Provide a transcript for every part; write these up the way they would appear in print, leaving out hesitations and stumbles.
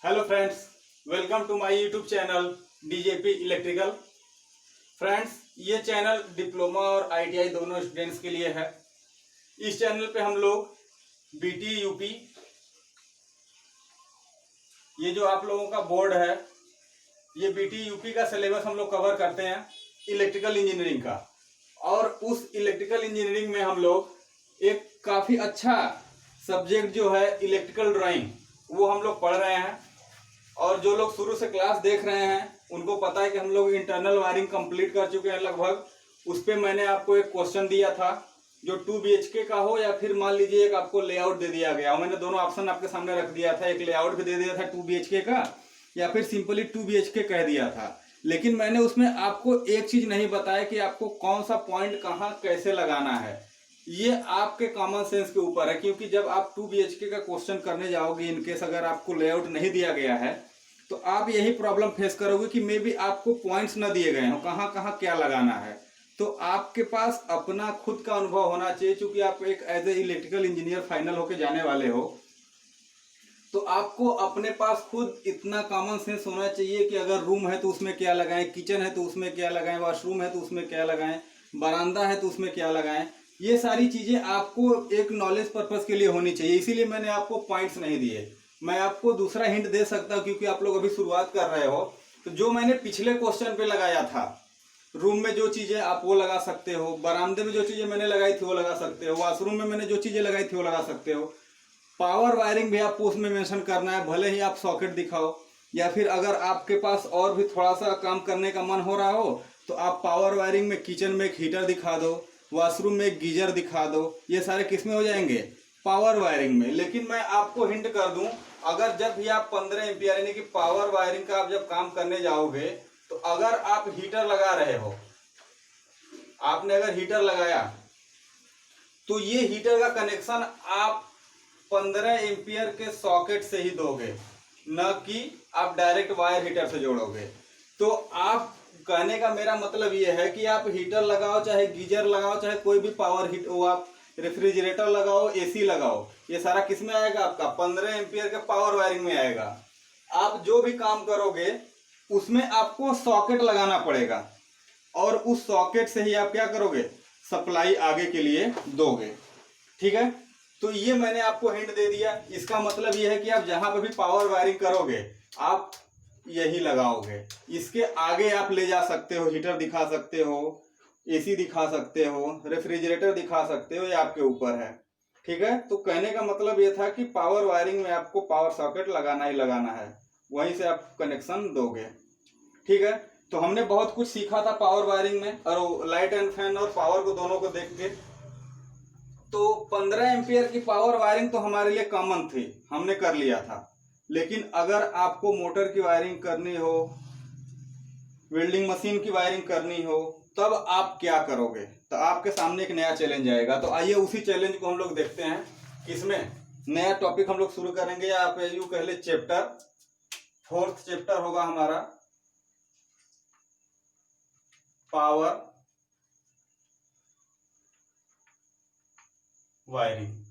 Hello friends, welcome to my YouTube channel DJP electrical. Friends, ये channel diploma और ITI दोनों students के लिए है। इस चैनल पे हम लोग बीटी यूपी, ये जो आप लोगों का बोर्ड है, ये बीटी यूपी का सिलेबस हम लोग कवर करते हैं इलेक्ट्रिकल इंजीनियरिंग का। और उस इलेक्ट्रिकल इंजीनियरिंग में हम लोग एक काफ़ी अच्छा सब्जेक्ट जो है इलेक्ट्रिकल ड्राइंग, वो हम लोग पढ़ रहे हैं। और जो लोग शुरू से क्लास देख रहे हैं उनको पता है कि हम लोग इंटरनल वायरिंग कंप्लीट कर चुके हैं लगभग। उस पर मैंने आपको एक क्वेश्चन दिया था जो 2 BHK का हो या फिर मान लीजिए एक आपको लेआउट दे दिया गया। मैंने दोनों ऑप्शन आपके सामने रख दिया था, एक लेआउट भी दे दिया था 2 BHK का या फिर सिंपली 2 BHK कह दिया था। लेकिन मैंने उसमें आपको एक चीज नहीं बताया कि आपको कौन सा पॉइंट कहाँ कैसे लगाना है। ये आपके कॉमन सेंस के ऊपर है, क्योंकि जब आप 2 BHK का क्वेश्चन करने जाओगे, इनकेस अगर आपको लेआउट नहीं दिया गया है तो आप यही प्रॉब्लम फेस करोगे कि मे बी आपको पॉइंट्स ना दिए गए हो कहाँ कहाँ क्या लगाना है। तो आपके पास अपना खुद का अनुभव होना चाहिए, क्योंकि आप एक as a electrical engineer final होके जाने वाले हो। तो आपको अपने पास खुद इतना कॉमन सेंस होना चाहिए कि अगर रूम है तो उसमें क्या लगाएं, किचन है तो उसमें क्या लगाएं, वॉशरूम है तो उसमें क्या लगाएं, बरामदा है तो उसमें क्या लगाएं। ये सारी चीजें आपको एक नॉलेज पर्पज के लिए होनी चाहिए। इसीलिए मैंने आपको पॉइंट्स नहीं दिए। मैं आपको दूसरा हिंट दे सकता हूँ, क्योंकि आप लोग अभी शुरुआत कर रहे हो। तो जो मैंने पिछले क्वेश्चन पे लगाया था, रूम में जो चीजें आप वो लगा सकते हो, बरामदे में जो चीजें मैंने लगाई थी वो लगा सकते हो, वॉशरूम में मैंने जो चीजें लगाई थी वो लगा सकते हो। पावर वायरिंग भी आपको उसमें मेंशन करना है, भले ही आप सॉकेट दिखाओ या फिर अगर आपके पास और भी थोड़ा सा काम करने का मन हो रहा हो तो आप पावर वायरिंग में किचन में एक हीटर दिखा दो, वॉशरूम में एक गीजर दिखा दो। ये सारे किस में हो जाएंगे? पावर वायरिंग में। लेकिन मैं आपको हिंट कर दूं, अगर जब भी आप 15 एम्पियर यानी कि पावर वायरिंग का आप जब काम करने जाओगे तो अगर आप हीटर लगा रहे हो, आपने अगर हीटर लगाया तो ये हीटर का कनेक्शन आप 15 एम्पियर के सॉकेट से ही दोगे, न कि आप डायरेक्ट वायर हीटर से जोड़ोगे। तो आप कहने का मेरा मतलब ये है कि आप हीटर लगाओ, चाहे गीजर लगाओ, चाहे कोई भी पावर हीट वो आप रेफ्रिजरेटर लगाओ, एसी लगाओ, ये सारा किस में आएगा? आपका 15 एम्पियर के पावर वायरिंग में आएगा। आप जो भी काम करोगे उसमें आपको सॉकेट लगाना पड़ेगा और उस सॉकेट से ही आप क्या करोगे? सप्लाई आगे के लिए दोगे। ठीक है, तो ये मैंने आपको हिंट दे दिया। इसका मतलब ये है कि आप जहां पर भी पावर वायरिंग करोगे आप यही लगाओगे। इसके आगे आप ले जा सकते हो, हीटर दिखा सकते हो, एसी दिखा सकते हो, रेफ्रिजरेटर दिखा सकते हो, ये आपके ऊपर है। ठीक है, तो कहने का मतलब ये था कि पावर वायरिंग में आपको पावर सॉकेट लगाना ही लगाना है, वहीं से आप कनेक्शन दोगे। ठीक है, तो हमने बहुत कुछ सीखा था पावर वायरिंग में, और लाइट एंड फैन और पावर को दोनों को देख के। तो 15 एम्पियर की पावर वायरिंग तो हमारे लिए कॉमन थी, हमने कर लिया था। लेकिन अगर आपको मोटर की वायरिंग करनी हो, वेल्डिंग मशीन की वायरिंग करनी हो, तब आप क्या करोगे? तो आपके सामने एक नया चैलेंज आएगा। तो आइए उसी चैलेंज को हम लोग देखते हैं। किसमें नया टॉपिक हम लोग शुरू करेंगे, या आप यूं कह ले चैप्टर 4th चैप्टर होगा हमारा, पावर वायरिंग।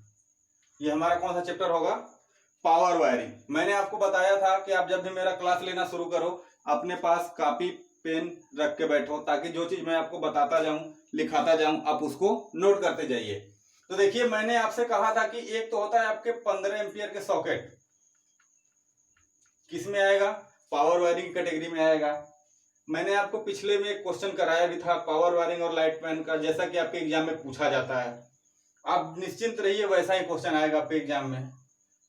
ये हमारा कौन सा चैप्टर होगा? Power wiring. मैंने आपको बताया था कि आप जब भी मेरा क्लास लेना शुरू करो अपने पास कॉपी पेन रख के बैठो, ताकि जो चीज मैं आपको बताता जाऊं, लिखाता जाऊं, आप उसको नोट करते जाइए। तो देखिए, मैंने आपसे कहा था कि एक तो होता है आपके 15 एम्पियर के सॉकेट, किस में आएगा? पावर वायरिंग कैटेगरी में आएगा। मैंने आपको पिछले में एक क्वेश्चन कराया भी था पावर वायरिंग और लाइट फैन का, जैसा कि आपके एग्जाम में पूछा जाता है। आप निश्चिंत रहिए, वैसा ही क्वेश्चन आएगा आपके एग्जाम में।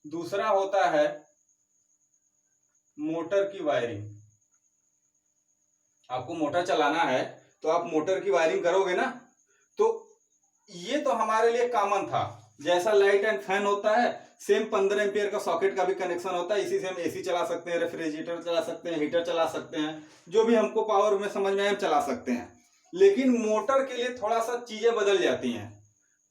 दूसरा होता है मोटर की वायरिंग। आपको मोटर चलाना है तो आप मोटर की वायरिंग करोगे ना। तो ये तो हमारे लिए कॉमन था, जैसा लाइट एंड फैन होता है सेम 15 एम्पियर का सॉकेट का भी कनेक्शन होता है। इसी से हम एसी चला सकते हैं, रेफ्रिजरेटर चला सकते हैं, हीटर चला सकते हैं, जो भी हमको पावर में समझ में आए हम चला सकते हैं। लेकिन मोटर के लिए थोड़ा सा चीजें बदल जाती हैं,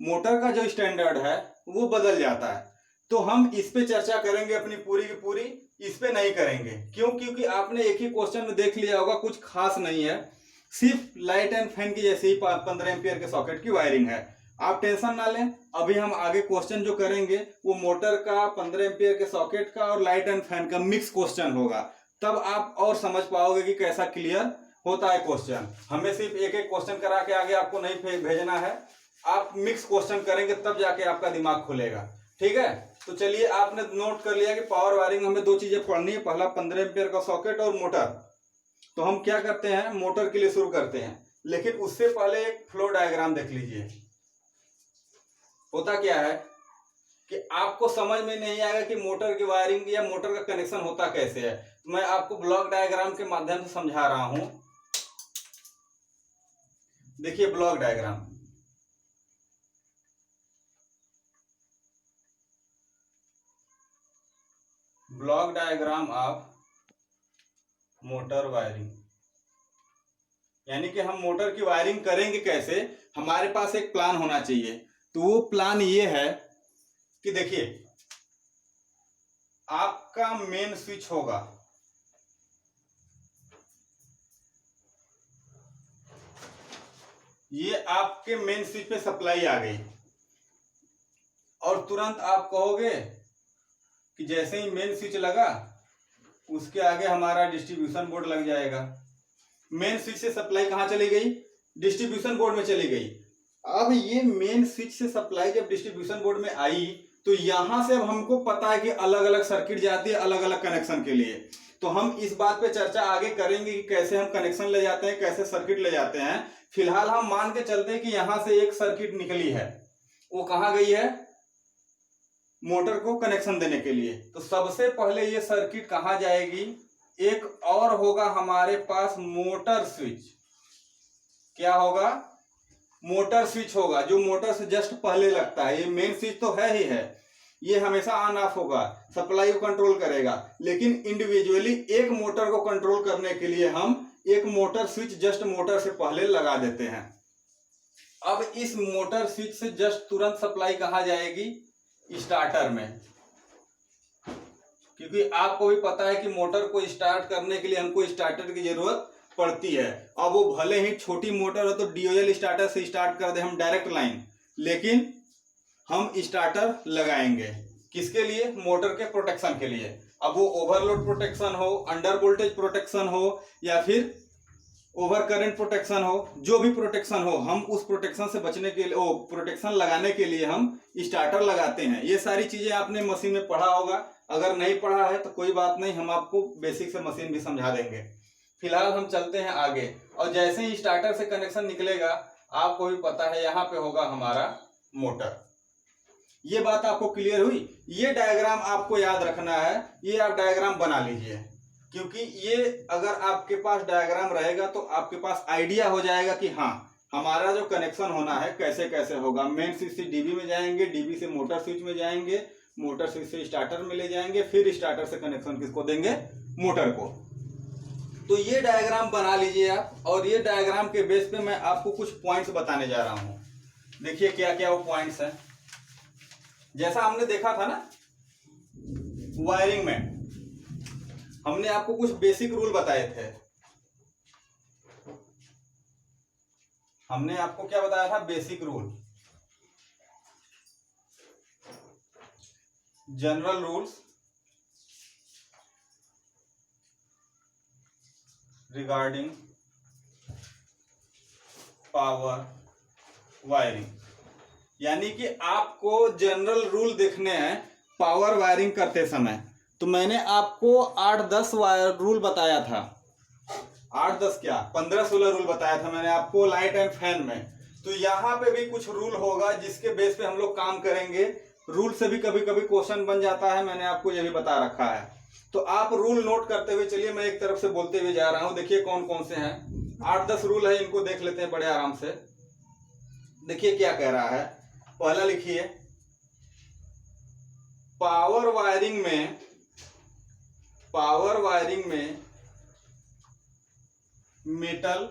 मोटर का जो स्टैंडर्ड है वो बदल जाता है। तो हम इस पे चर्चा करेंगे अपनी पूरी की पूरी, इस पे नहीं करेंगे। क्यों? क्योंकि आपने एक ही क्वेश्चन में देख लिया होगा, कुछ खास नहीं है, सिर्फ लाइट एंड फैन की जैसे ही 15 एम्पियर के सॉकेट की वायरिंग है। आप टेंशन ना लें, अभी हम आगे क्वेश्चन जो करेंगे वो मोटर का, 15 एम्पियर के सॉकेट का और लाइट एंड फैन का मिक्स क्वेश्चन होगा। तब आप और समझ पाओगे कि कैसा क्लियर होता है क्वेश्चन। हमें सिर्फ एक एक क्वेश्चन करा के आगे आपको नहीं भेजना है, आप मिक्स क्वेश्चन करेंगे तब जाके आपका दिमाग खुलेगा। ठीक है, तो चलिए आपने नोट कर लिया कि पावर वायरिंग हमें दो चीजें पढ़नी है, पहला 15 एम्पियर का सॉकेट और मोटर। तो हम क्या करते हैं, मोटर के लिए शुरू करते हैं, लेकिन उससे पहले एक फ्लो डायग्राम देख लीजिए। होता क्या है कि आपको समझ में नहीं आएगा कि मोटर की वायरिंग या मोटर का कनेक्शन होता कैसे है। तो मैं आपको ब्लॉक डायग्राम के माध्यम से समझा रहा हूं। देखिए block diagram, block diagram of motor wiring, यानी कि हम मोटर की वायरिंग करेंगे कैसे, हमारे पास एक प्लान होना चाहिए। तो वो प्लान ये है कि देखिए आपका मेन स्विच होगा, ये आपके मेन स्विच पे सप्लाई आ गई और तुरंत आप कहोगे कि जैसे ही मेन स्विच लगा उसके आगे हमारा डिस्ट्रीब्यूशन बोर्ड लग जाएगा। मेन स्विच से सप्लाई कहां चली गई, डिस्ट्रीब्यूशन बोर्ड में चली गई। अब ये मेन स्विच से सप्लाई जब डिस्ट्रीब्यूशन बोर्ड में आई तो यहां से अब हमको पता है कि अलग अलग सर्किट जाती है अलग अलग कनेक्शन के लिए। तो हम इस बात पे चर्चा आगे करेंगे कि कैसे हम कनेक्शन ले जाते हैं, कैसे सर्किट ले जाते हैं। फिलहाल हम मान के चलते हैं कि यहां से एक सर्किट निकली है, वो कहां गई है, मोटर को कनेक्शन देने के लिए। तो सबसे पहले ये सर्किट कहां जाएगी, एक और होगा हमारे पास मोटर स्विच। क्या होगा, मोटर स्विच होगा, जो मोटर से जस्ट पहले लगता है। ये मेन स्विच तो है ही है, ये हमेशा ऑन ऑफ होगा, सप्लाई को कंट्रोल करेगा। लेकिन इंडिविजुअली एक मोटर को कंट्रोल करने के लिए हम एक मोटर स्विच जस्ट मोटर से पहले लगा देते हैं। अब इस मोटर स्विच से जस्ट तुरंत सप्लाई कहां जाएगी, स्टार्टर में, क्योंकि आपको भी पता है कि मोटर को स्टार्ट करने के लिए हमको स्टार्टर की जरूरत पड़ती है। अब वो भले ही छोटी मोटर हो तो डीओएल स्टार्टर से स्टार्ट कर दे हम डायरेक्ट लाइन, लेकिन हम स्टार्टर लगाएंगे किसके लिए, मोटर के प्रोटेक्शन के लिए। अब वो ओवरलोड प्रोटेक्शन हो, अंडर वोल्टेज प्रोटेक्शन हो, या फिर ओवर करंट प्रोटेक्शन हो, जो भी प्रोटेक्शन हो, हम उस प्रोटेक्शन से बचने के लिए, वो प्रोटेक्शन लगाने के लिए हम स्टार्टर लगाते हैं। ये सारी चीजें आपने मशीन में पढ़ा होगा, अगर नहीं पढ़ा है तो कोई बात नहीं, हम आपको बेसिक से मशीन भी समझा देंगे। फिलहाल हम चलते हैं आगे, और जैसे ही स्टार्टर से कनेक्शन निकलेगा आपको भी पता है यहाँ पे होगा हमारा मोटर। ये बात आपको क्लियर हुई। ये डायग्राम आपको याद रखना है, ये आप डायग्राम बना लीजिए, क्योंकि ये अगर आपके पास डायग्राम रहेगा तो आपके पास आइडिया हो जाएगा कि हाँ हमारा जो कनेक्शन होना है कैसे कैसे होगा। मेन स्विच से डीबी में जाएंगे, डीबी से मोटर स्विच में जाएंगे, मोटर स्विच से स्टार्टर में ले जाएंगे, फिर स्टार्टर से कनेक्शन किसको देंगे, मोटर को। तो ये डायग्राम बना लीजिए आप, और ये डायग्राम के बेस पे मैं आपको कुछ पॉइंट्स बताने जा रहा हूं। देखिए क्या क्या वो पॉइंट्स हैं। जैसा हमने देखा था ना वायरिंग में, हमने आपको कुछ बेसिक रूल बताए थे। हमने आपको क्या बताया था, basic rule, general rules regarding power wiring. यानी कि आपको जनरल रूल देखने हैं पावर वायरिंग करते समय। तो मैंने आपको 8-10 रूल बताया था, 8-10 क्या 15-16 रूल बताया था मैंने आपको लाइट एंड फैन में। तो यहाँ पे भी कुछ रूल होगा जिसके बेस पे हम लोग काम करेंगे। रूल से भी कभी कभी क्वेश्चन बन जाता है, मैंने आपको ये भी बता रखा है। तो आप रूल नोट करते हुए चलिए, मैं एक तरफ से बोलते हुए जा रहा हूं। देखिए कौन कौन से हैं, 8-10 रूल है, इनको देख लेते हैं बड़े आराम से। देखिए क्या कह रहा है, पहला लिखिए, पावर वायरिंग में metal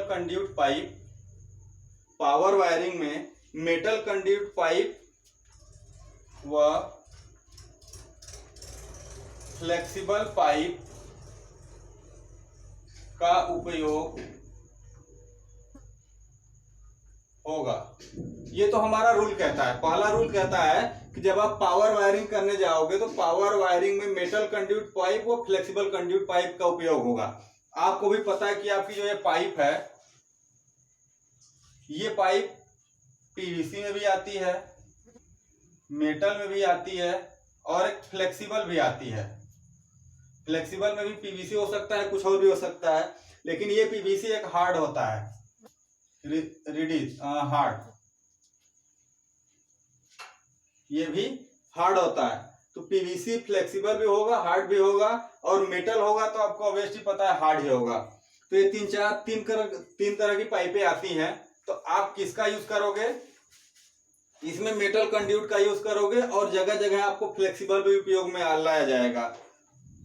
conduit pipe, power wiring में मेटल कंड्यूट पाइप व फ्लेक्सिबल पाइप का उपयोग होगा। ये तो हमारा रूल कहता है। पहला रूल कहता है कि जब आप पावर वायरिंग करने जाओगे तो पावर वायरिंग में मेटल कंड्यूट पाइप और फ्लेक्सिबल कंड्यूट पाइप का उपयोग होगा। आपको भी पता है कि आपकी जो ये पाइप है, ये पाइप पीवीसी में भी आती है, मेटल में भी आती है और एक फ्लेक्सिबल भी आती है। फ्लेक्सिबल में भी पीवीसी हो सकता है, कुछ और भी हो सकता है, लेकिन ये पीवीसी एक हार्ड होता है, रिडीज हार्ड, ये भी हार्ड होता है। तो पीवीसी फ्लेक्सिबल भी होगा, हार्ड भी होगा, और मेटल होगा तो आपको ऑब्वियसली पता है हार्ड ही होगा। तो ये तीन तरह की पाइपें आती हैं। तो आप किसका यूज करोगे? इसमें मेटल कंड्यूट का यूज करोगे और जगह जगह आपको फ्लेक्सिबल भी उपयोग में लाया जाएगा।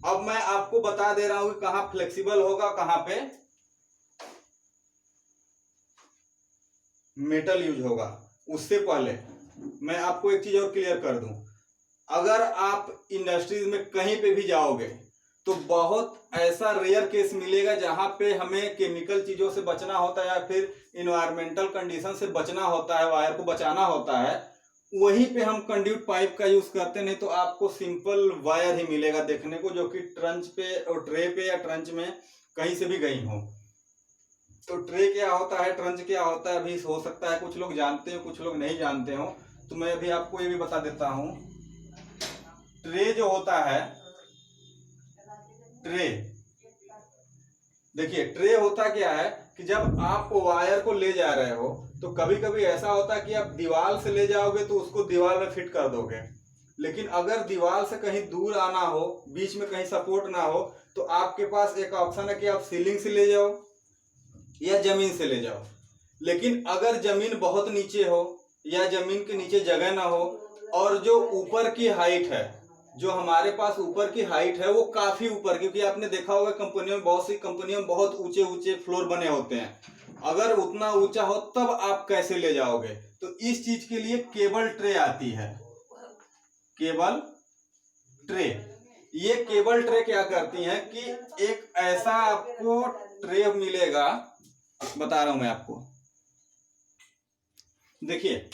अब मैं आपको बता दे रहा हूं कि कहां फ्लेक्सिबल होगा, कहां पे मेटल यूज होगा। उससे पहले मैं आपको एक चीज और क्लियर कर दूं, अगर आप इंडस्ट्रीज में कहीं पे भी जाओगे तो बहुत ऐसा रेयर केस मिलेगा जहां पे हमें केमिकल चीजों से बचना होता है या फिर इन्वायरमेंटल कंडीशन से बचना होता है, वायर को बचाना होता है, वहीं पे हम कंड्यूट पाइप का यूज करते। नहीं तो आपको सिंपल वायर ही मिलेगा देखने को, जो कि ट्रंच पे और ट्रे पे या ट्रंच में कहीं से भी गई हो। तो ट्रे क्या होता है, ट्रंच क्या होता है, अभी हो सकता है कुछ लोग जानते हो, कुछ लोग नहीं जानते हो, तो मैं अभी आपको ये भी बता देता हूं। ट्रे जो होता है, ट्रे, देखिए ट्रे होता क्या है कि जब आप वायर को ले जा रहे हो तो कभी कभी ऐसा होता है कि आप दीवार से ले जाओगे तो उसको दीवार में फिट कर दोगे, लेकिन अगर दीवार से कहीं दूर आना हो, बीच में कहीं सपोर्ट ना हो, तो आपके पास एक ऑप्शन है कि आप सीलिंग से ले जाओ या जमीन से ले जाओ। लेकिन अगर जमीन बहुत नीचे हो या जमीन के नीचे जगह ना हो और जो ऊपर की हाइट है, जो हमारे पास ऊपर की हाइट है वो काफी ऊपर, क्योंकि आपने देखा होगा कंपनियों में, बहुत सी कंपनियों में बहुत ऊंचे ऊंचे फ्लोर बने होते हैं, अगर उतना ऊंचा हो तब आप कैसे ले जाओगे? तो इस चीज के लिए केबल ट्रे आती है, केबल ट्रे। ये केबल ट्रे क्या करती हैं कि एक ऐसा आपको ट्रे मिलेगा, बता रहा हूं मैं आपको, देखिए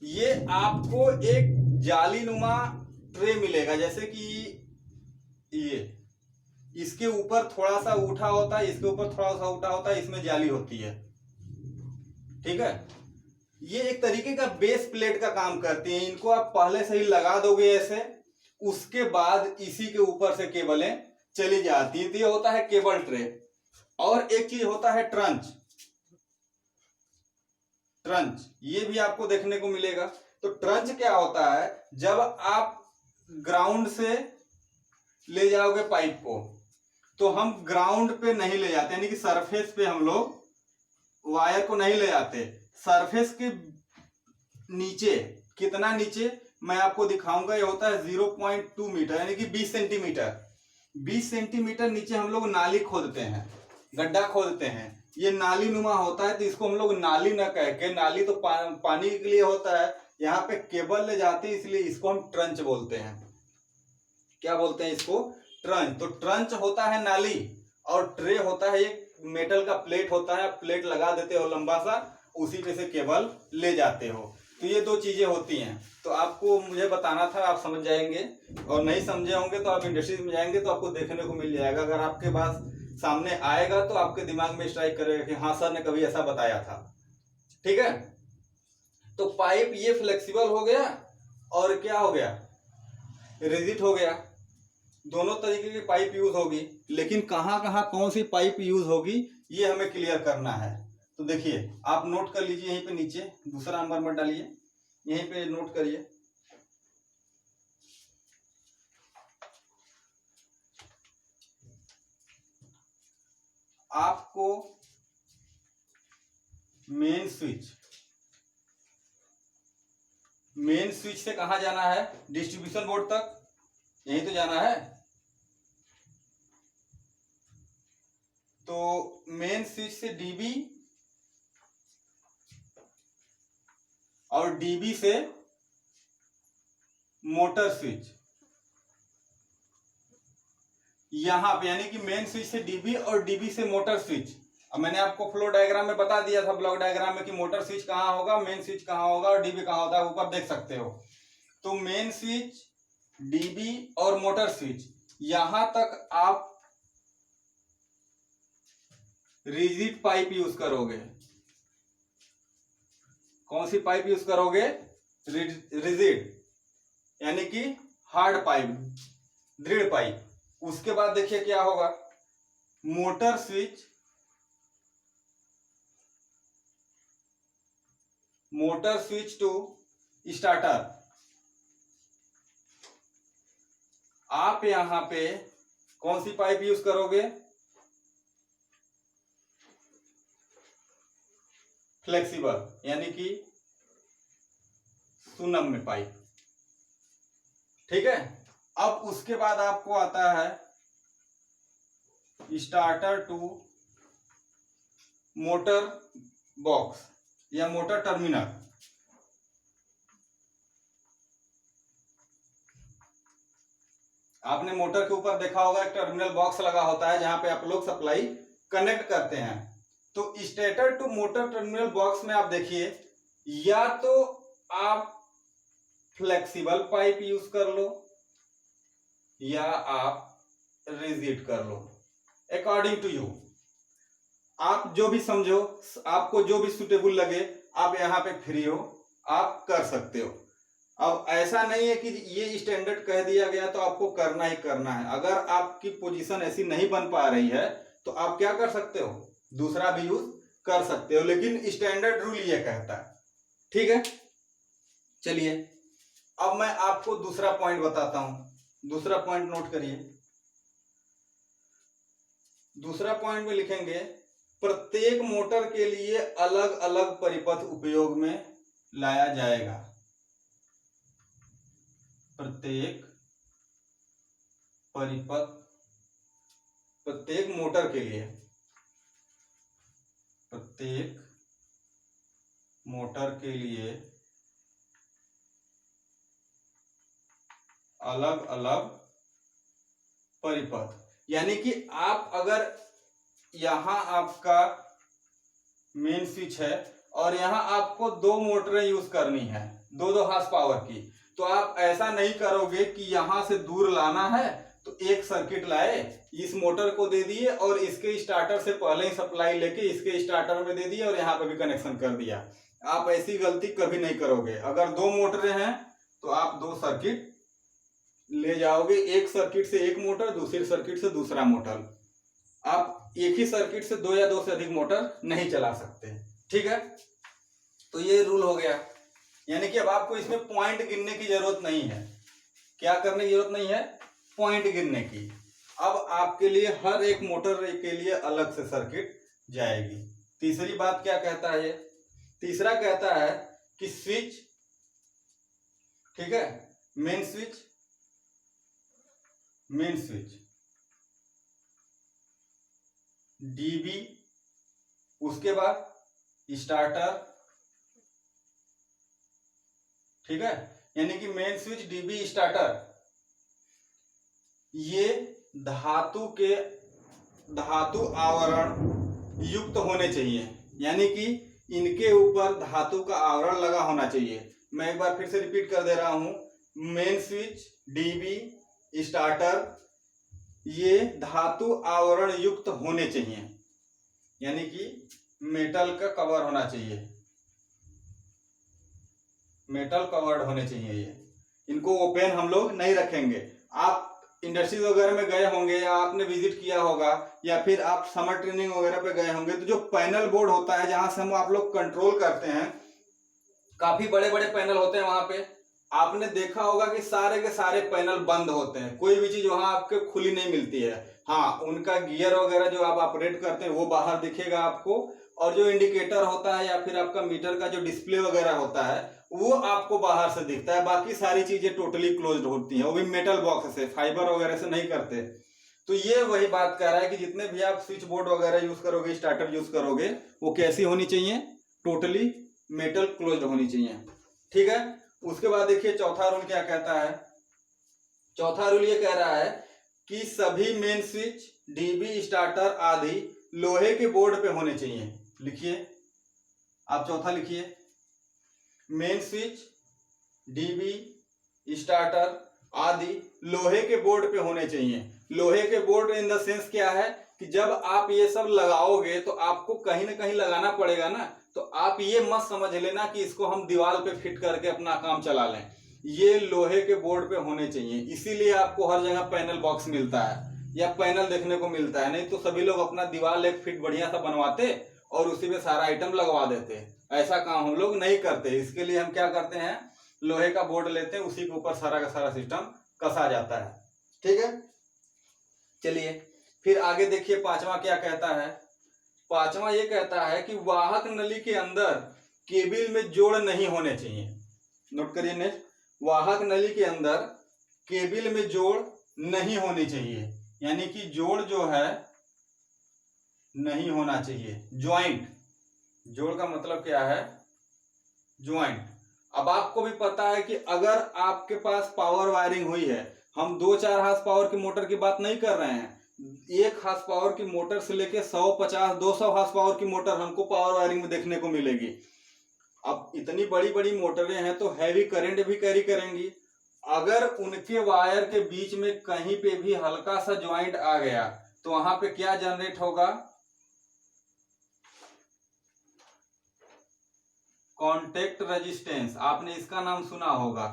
ये आपको एक जालीनुमा ट्रे मिलेगा, जैसे कि ये इसके ऊपर थोड़ा सा उठा होता है, इसके ऊपर थोड़ा सा उठा होता है, इसमें जाली होती है, ठीक है। ये एक तरीके का बेस प्लेट का काम करती है। इनको आप पहले से ही लगा दोगे ऐसे, उसके बाद इसी के ऊपर से केबलें चली जाती है। तो ये होता है केबल ट्रे। और एक चीज होता है ट्रंच, ट्रंच ये भी आपको देखने को मिलेगा। तो ट्रंच क्या होता है, जब आप ग्राउंड से ले जाओगे पाइप को, तो हम ग्राउंड पे नहीं ले जाते, यानी कि सरफेस पे हम लोग वायर को नहीं ले जाते, सरफेस के नीचे, कितना नीचे मैं आपको दिखाऊंगा, ये होता है 0.2 मीटर, यानी कि 20 सेंटीमीटर। 20 सेंटीमीटर नीचे हम लोग नाली खोदते हैं, गड्ढा खोदते हैं। ये नाली नुमा होता है, तो इसको हम लोग नाली ना कह के, नाली तो पानी के लिए होता है, यहाँ पे केबल ले जाते हैं, इसलिए इसको हम ट्रंच बोलते हैं। क्या बोलते हैं इसको? ट्रंच। तो ट्रंच होता है नाली और ट्रे होता है एक मेटल का प्लेट होता है, प्लेट लगा देते हो लंबा सा, उसी पे से केबल ले जाते हो। तो ये दो चीजें होती हैं। तो आपको मुझे बताना था, आप समझ जाएंगे, और नहीं समझे होंगे तो आप इंडस्ट्रीज में जाएंगे तो आपको देखने को मिल जाएगा। अगर आपके पास सामने आएगा तो आपके दिमाग में स्ट्राइक करेगा कि हाँ सर ने कभी ऐसा बताया था, ठीक है। तो पाइप ये फ्लेक्सिबल हो गया और क्या हो गया, रिजिड हो गया। दोनों तरीके की पाइप यूज होगी, लेकिन कहां कहां कौन सी पाइप यूज होगी ये हमें क्लियर करना है। तो देखिए आप नोट कर लीजिए, यहीं पे नीचे दूसरा नंबर मत डालिए, यहीं पे नोट करिए। आपको मेन स्विच, मेन स्विच से कहां जाना है, डिस्ट्रीब्यूशन बोर्ड तक, यहीं तो जाना है। तो मेन स्विच से डीबी और डीबी से मोटर स्विच, यहाँ पे, यानी कि मेन स्विच से डीबी और डीबी से मोटर स्विच। अब मैंने आपको फ्लो डायग्राम में बता दिया था, ब्लॉक डायग्राम में, कि मोटर स्विच कहाँ होगा, मेन स्विच कहाँ होगा और डीबी कहाँ होता है, ऊपर देख सकते हो। तो मेन स्विच, डीबी और मोटर स्विच, यहां तक आप रिजिड पाइप यूज करोगे। कौन सी पाइप यूज करोगे? रिजिड, यानी कि हार्ड पाइप, दृढ़ पाइप। उसके बाद देखिए क्या होगा, motor switch, motor switch to starter. आप यहां पे कौन सी पाइप यूज करोगे? फ्लेक्सिबल, यानी कि सुनम्य पाइप। ठीक है। अब उसके बाद आपको आता है स्टार्टर टू मोटर बॉक्स या मोटर टर्मिनल। आपने मोटर के ऊपर देखा होगा एक टर्मिनल बॉक्स लगा होता है जहां पे आप लोग सप्लाई कनेक्ट करते हैं। तो stator to motor terminal box में आप देखिए, या तो आप फ्लेक्सिबल पाइप यूज कर लो या आप रिजिड कर लो, अकॉर्डिंग टू यू। आप जो भी समझो, आपको जो भी सुटेबल लगे, आप यहाँ पे फ्री हो, आप कर सकते हो। अब ऐसा नहीं है कि ये स्टैंडर्ड कह दिया गया तो आपको करना ही करना है। अगर आपकी पोजीशन ऐसी नहीं बन पा रही है तो आप क्या कर सकते हो, दूसरा भी यूज कर सकते हो, लेकिन स्टैंडर्ड रूल ये कहता है। ठीक है, चलिए अब मैं आपको दूसरा पॉइंट बताता हूं। दूसरा पॉइंट नोट करिए। दूसरा पॉइंट में लिखेंगे, प्रत्येक मोटर के लिए अलग अलग परिपथ उपयोग में लाया जाएगा। प्रत्येक परिपथ, प्रत्येक मोटर के लिए, प्रत्येक मोटर के लिए अलग अलग परिपथ। यानी कि आप अगर यहां आपका मेन स्विच है और यहां आपको दो मोटरें यूज करनी है, दो दो हार्स पावर की, तो आप ऐसा नहीं करोगे कि यहां से दूर लाना है तो एक सर्किट लाए, इस मोटर को दे दिए और इसके स्टार्टर से पहले ही सप्लाई लेके इसके स्टार्टर में दे दिया और यहाँ पे भी कनेक्शन कर दिया। आप ऐसी गलती कभी नहीं करोगे। अगर दो मोटरें हैं तो आप दो सर्किट ले जाओगे, एक सर्किट से एक मोटर, दूसरी सर्किट से दूसरा मोटर। आप एक ही सर्किट से दो या दो से अधिक मोटर नहीं चला सकते। ठीक है, तो ये रूल हो गया। यानी कि अब आपको इसमें पॉइंट गिनने की जरूरत नहीं है। क्या करने की जरूरत नहीं है? पॉइंट गिनने की। अब आपके लिए हर एक मोटर के लिए अलग से सर्किट जाएगी। तीसरी बात क्या कहता है? तीसरा कहता है कि स्विच, ठीक है, main switch, main switch, dB, उसके बाद स्टार्टर, ठीक है, यानी कि मेन स्विच, डीबी, स्टार्टर, ये धातु आवरण युक्त होने चाहिए। यानी कि इनके ऊपर धातु का आवरण लगा होना चाहिए। मैं एक बार फिर से रिपीट कर दे रहा हूं, मेन स्विच, डीबी, स्टार्टर, ये धातु आवरण युक्त होने चाहिए, यानी कि मेटल का कवर होना चाहिए, मेटल कवर्ड होने चाहिए। ये इनको ओपन हम लोग नहीं रखेंगे। आप इंडस्ट्रीज वगैरह में गए होंगे या आपने विजिट किया होगा या फिर आप समर ट्रेनिंग वगैरह पे गए होंगे, तो जो पैनल बोर्ड होता है जहां से हम आप लोग कंट्रोल करते हैं, काफी बड़े बड़े पैनल होते हैं वहां पे। आपने देखा होगा कि सारे के सारे पैनल बंद होते हैं, कोई भी चीज वहां आपके खुली नहीं मिलती है। हाँ, उनका गियर वगैरह जो आप ऑपरेट करते हैं वो बाहर दिखेगा आपको, और जो इंडिकेटर होता है या फिर आपका मीटर का जो डिस्प्ले वगैरह होता है वो आपको बाहर से दिखता है। बाकी सारी चीजें टोटली क्लोज्ड होती हैं, वो भी मेटल बॉक्स से, फाइबर वगैरह से नहीं करते। तो ये वही बात कह रहा है कि जितने भी आप स्विच बोर्ड वगैरह यूज करोगे, स्टार्टर यूज करोगे, वो कैसी होनी चाहिए? टोटली मेटल क्लोज्ड होनी चाहिए। ठीक है, उसके बाद देखिए चौथा रूल क्या कहता है। चौथा रूल ये कह रहा है कि सभी मेन स्विच, डीबी, स्टार्टर आदि लोहे के बोर्ड पे होने चाहिए। लिखिए, आप चौथा लिखिए, मेन स्विच, डीबी, स्टार्टर आदि लोहे के बोर्ड पे होने चाहिए। लोहे के बोर्ड इन द सेंस क्या है कि जब आप ये सब लगाओगे तो आपको कहीं ना कहीं लगाना पड़ेगा ना, तो आप ये मत समझ लेना कि इसको हम दीवार पे फिट करके अपना काम चला लें। ये लोहे के बोर्ड पे होने चाहिए, इसीलिए आपको हर जगह पैनल बॉक्स मिलता है या पैनल देखने को मिलता है। नहीं तो सभी लोग अपना दीवार एक फिट बढ़िया सा बनवाते और उसी में सारा आइटम लगवा देते। ऐसा काम हम लोग नहीं करते। इसके लिए हम क्या करते हैं, लोहे का बोर्ड लेते हैं, उसी के ऊपर सारा का सारा सिस्टम कसा जाता है। ठीक है, चलिए फिर आगे देखिए पांचवा क्या कहता है। पांचवा ये कहता है कि वाहक नली के अंदर केबिल में जोड़ नहीं होने चाहिए। नोट करिए नेक्स्ट, वाहक नली के अंदर केबिल में जोड़ नहीं होनी चाहिए, यानी कि जोड़ जो है नहीं होना चाहिए। ज्वाइंट, जोड़ का मतलब क्या है, ज्वाइंट। अब आपको भी पता है कि अगर आपके पास पावर वायरिंग हुई है, हम 2-4 हार्स पावर की मोटर की बात नहीं कर रहे हैं, 1 हार्स पावर की मोटर से लेके 150-200 हार्स पावर की मोटर हमको पावर वायरिंग में देखने को मिलेगी। अब इतनी बड़ी बड़ी मोटरें हैं तो हैवी करंट भी कैरी करेंगी। अगर उनके वायर के बीच में कहीं पे भी हल्का सा ज्वाइंट आ गया तो वहां पे क्या जनरेट होगा, कॉन्टेक्ट रेजिस्टेंस। आपने इसका नाम सुना होगा।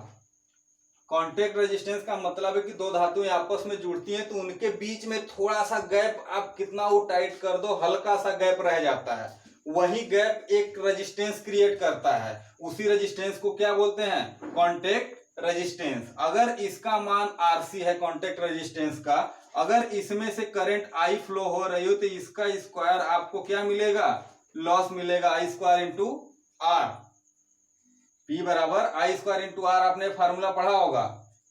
कॉन्टेक्ट रेजिस्टेंस का मतलब है कि दो धातुएं आपस में जुड़ती हैं तो उनके बीच में थोड़ा सा गैप, आप कितना वो टाइट कर दो, हल्का सा गैप रह जाता है, वही गैप एक रेजिस्टेंस क्रिएट करता है। उसी रेजिस्टेंस को क्या बोलते हैं, कॉन्टेक्ट रेजिस्टेंस। अगर इसका मान आरसी है कॉन्टेक्ट रेजिस्टेंस का, अगर इसमें से करंट आई फ्लो हो रही हो तो इसका स्क्वायर आपको क्या मिलेगा, लॉस मिलेगा, आई स्क्वायर इंटू आर। P बराबर आई स्क्वायर इंटू आर, आपने फार्मूला पढ़ा होगा।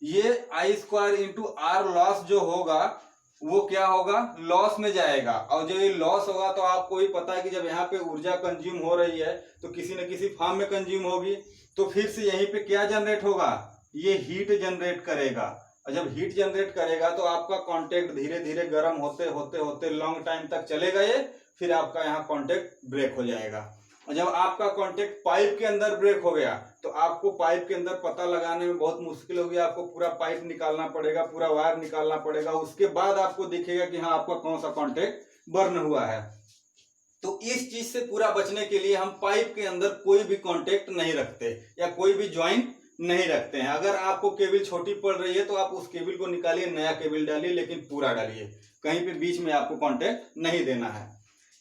ये आई स्क्वायर इंटू आर लॉस जो होगा वो क्या होगा, लॉस में जाएगा। और जो ये लॉस होगा तो आपको भी पता है कि जब यहाँ पे ऊर्जा कंज्यूम हो रही है तो किसी न किसी फॉर्म में कंज्यूम होगी, तो फिर से यहीं पे क्या जनरेट होगा, ये हीट जनरेट करेगा। और जब हीट जनरेट करेगा तो आपका कॉन्टेक्ट धीरे धीरे गर्म होते होते होते लॉन्ग टाइम तक चलेगा ये, फिर आपका यहाँ कॉन्टेक्ट ब्रेक हो जाएगा। और जब आपका कॉन्टेक्ट पाइप के अंदर ब्रेक हो गया तो आपको पाइप के अंदर पता लगाने में बहुत मुश्किल होगी, आपको पूरा पाइप निकालना पड़ेगा, पूरा वायर निकालना पड़ेगा, उसके बाद आपको दिखेगा कि हाँ आपका कौन सा कॉन्टेक्ट बर्न हुआ है। तो इस चीज से पूरा बचने के लिए हम पाइप के अंदर कोई भी कॉन्टेक्ट नहीं रखते या कोई भी ज्वाइंट नहीं रखते हैं। अगर आपको केबल छोटी पड़ रही है तो आप उस केबल को निकालिए, नया केबल डालिए, लेकिन पूरा डालिए, कहीं पे बीच में आपको कॉन्टेक्ट नहीं देना है।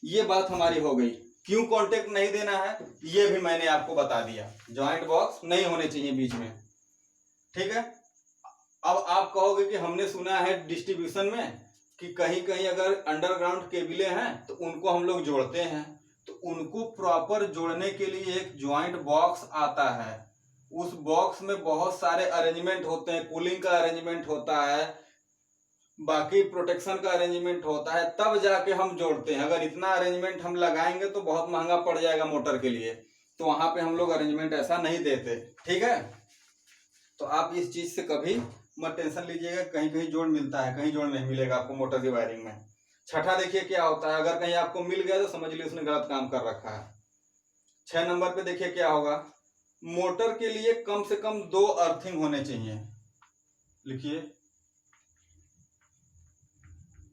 ये बात हमारी हो गई। क्यों कॉन्टेक्ट नहीं देना है ये भी मैंने आपको बता दिया, ज्वाइंट बॉक्स नहीं होने चाहिए बीच में। ठीक है, अब आप कहोगे कि हमने सुना है डिस्ट्रीब्यूशन में कि कहीं कहीं अगर अंडरग्राउंड केबलें हैं तो उनको हम लोग जोड़ते हैं, तो उनको प्रॉपर जोड़ने के लिए एक ज्वाइंट बॉक्स आता है। उस बॉक्स में बहुत सारे अरेंजमेंट होते हैं, कूलिंग का अरेंजमेंट होता है, बाकी प्रोटेक्शन का अरेंजमेंट होता है, तब जाके हम जोड़ते हैं। अगर इतना अरेंजमेंट हम लगाएंगे तो बहुत महंगा पड़ जाएगा मोटर के लिए, तो वहां पे हम लोग अरेंजमेंट ऐसा नहीं देते। ठीक है, तो आप इस चीज से कभी मत टेंशन लीजिएगा, कहीं कहीं जोड़ मिलता है, कहीं जोड़ नहीं मिलेगा आपको मोटर की वायरिंग में। छठा देखिए क्या होता है, अगर कहीं आपको मिल गया तो समझ लीजिए उसने गलत काम कर रखा है। 6 नंबर पे देखिए क्या होगा, मोटर के लिए कम से कम 2 अर्थिंग होने चाहिए। लिखिए,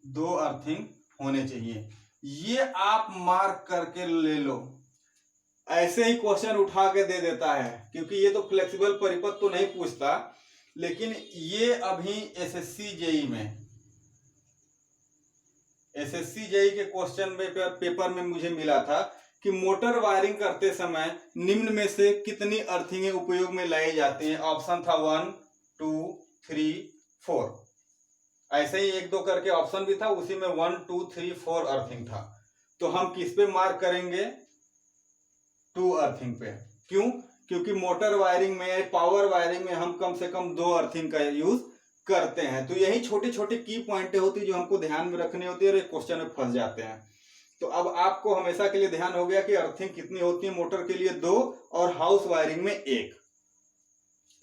2 अर्थिंग होने चाहिए। ये आप मार्क करके ले लो, ऐसे ही क्वेश्चन उठा के दे देता है, क्योंकि ये तो फ्लेक्सिबल परिपथ तो नहीं पूछता, लेकिन ये अभी एसएससी जेई के क्वेश्चन में पेपर में मुझे मिला था कि मोटर वायरिंग करते समय निम्न में से कितनी अर्थिंगें उपयोग में लाई जाती हैं। ऑप्शन था 1, 2, 3, 4, ऐसे ही 1, 2 करके ऑप्शन भी था, उसी में 1, 2, 3, 4 अर्थिंग था। तो हम किस पे मार्क करेंगे, 2 अर्थिंग पे। क्यों, क्योंकि मोटर वायरिंग में, पावर वायरिंग में हम कम से कम 2 अर्थिंग का यूज करते हैं। तो यही छोटी छोटी की पॉइंटें होती है जो हमको ध्यान में रखनी होती है और एक क्वेश्चन में फंस जाते हैं। तो अब आपको हमेशा के लिए ध्यान हो गया कि अर्थिंग कितनी होती है, मोटर के लिए 2 और हाउस वायरिंग में 1।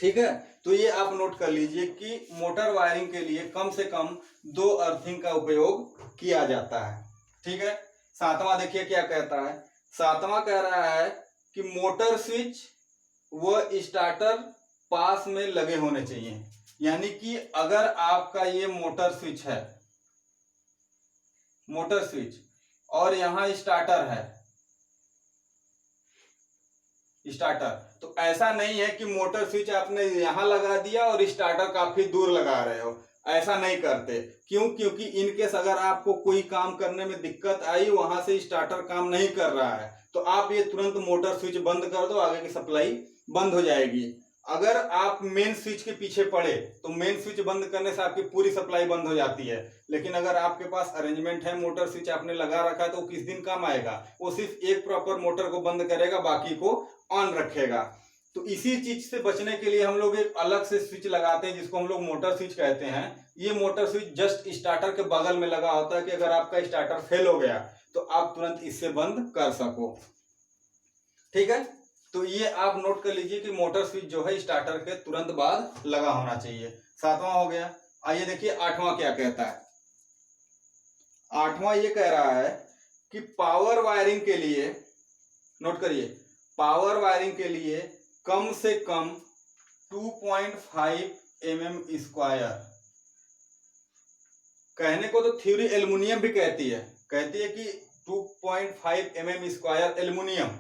ठीक है, तो ये आप नोट कर लीजिए कि मोटर वायरिंग के लिए कम से कम 2 अर्थिंग का उपयोग किया जाता है। ठीक है, सातवां देखिए क्या कहता है। सातवां कह रहा है कि मोटर स्विच व स्टार्टर पास में लगे होने चाहिए। यानी कि अगर आपका ये मोटर स्विच है, मोटर स्विच, और यहां स्टार्टर है, स्टार्टर, तो ऐसा नहीं है कि मोटर स्विच आपने यहां लगा दिया और स्टार्टर काफी दूर लगा रहे हो, ऐसा नहीं करते। क्यों? क्योंकि इनकेस अगर आपको कोई काम करने में दिक्कत आई, वहां से स्टार्टर काम नहीं कर रहा है, तो आप ये तुरंत मोटर स्विच बंद कर दो, आगे की सप्लाई बंद हो जाएगी। अगर आप मेन स्विच के पीछे पड़े तो मेन स्विच बंद करने से आपकी पूरी सप्लाई बंद हो जाती है। लेकिन अगर आपके पास अरेंजमेंट है, मोटर स्विच आपने लगा रखा है, तो किस दिन काम आएगा? वो सिर्फ एक प्रॉपर मोटर को बंद करेगा, बाकी को ऑन रखेगा। तो इसी चीज से बचने के लिए हम लोग एक अलग से स्विच लगाते हैं, जिसको हम लोग मोटर स्विच कहते हैं। ये मोटर स्विच जस्ट स्टार्टर के बगल में लगा होता है कि अगर आपका स्टार्टर फेल हो गया तो आप तुरंत इससे बंद कर सको। ठीक है, तो ये आप नोट कर लीजिए कि मोटर स्विच जो है स्टार्टर के तुरंत बाद लगा होना चाहिए। सातवां हो गया। आइए देखिए आठवां क्या कहता है। आठवां ये कह रहा है कि पावर वायरिंग के लिए, नोट करिए, पावर वायरिंग के लिए कम से कम 2.5 mm स्क्वायर, कहने को तो थ्योरी एल्युमिनियम भी कहती है कि 2.5 mm स्क्वायर एल्युमिनियम।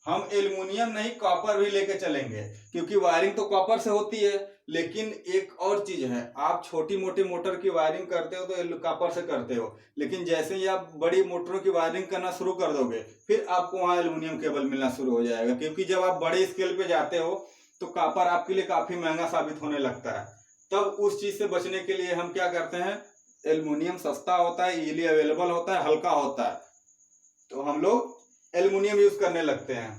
हम एल्युमिनियम नहीं, कॉपर भी लेके चलेंगे, क्योंकि वायरिंग तो कॉपर से होती है। लेकिन एक और चीज है, आप छोटी मोटी मोटर की वायरिंग करते हो तो कॉपर से करते हो, लेकिन जैसे ही आप बड़ी मोटरों की वायरिंग करना शुरू कर दोगे, फिर आपको वहां एल्युमिनियम केबल मिलना शुरू हो जाएगा। क्योंकि जब आप बड़े स्केल पे जाते हो तो कॉपर आपके लिए काफी महंगा साबित होने लगता है। तब उस चीज से बचने के लिए हम क्या करते हैं, एल्युमिनियम सस्ता होता है, इजीली अवेलेबल होता है, हल्का होता है, तो हम लोग एल्युमिनियम यूज करने लगते हैं।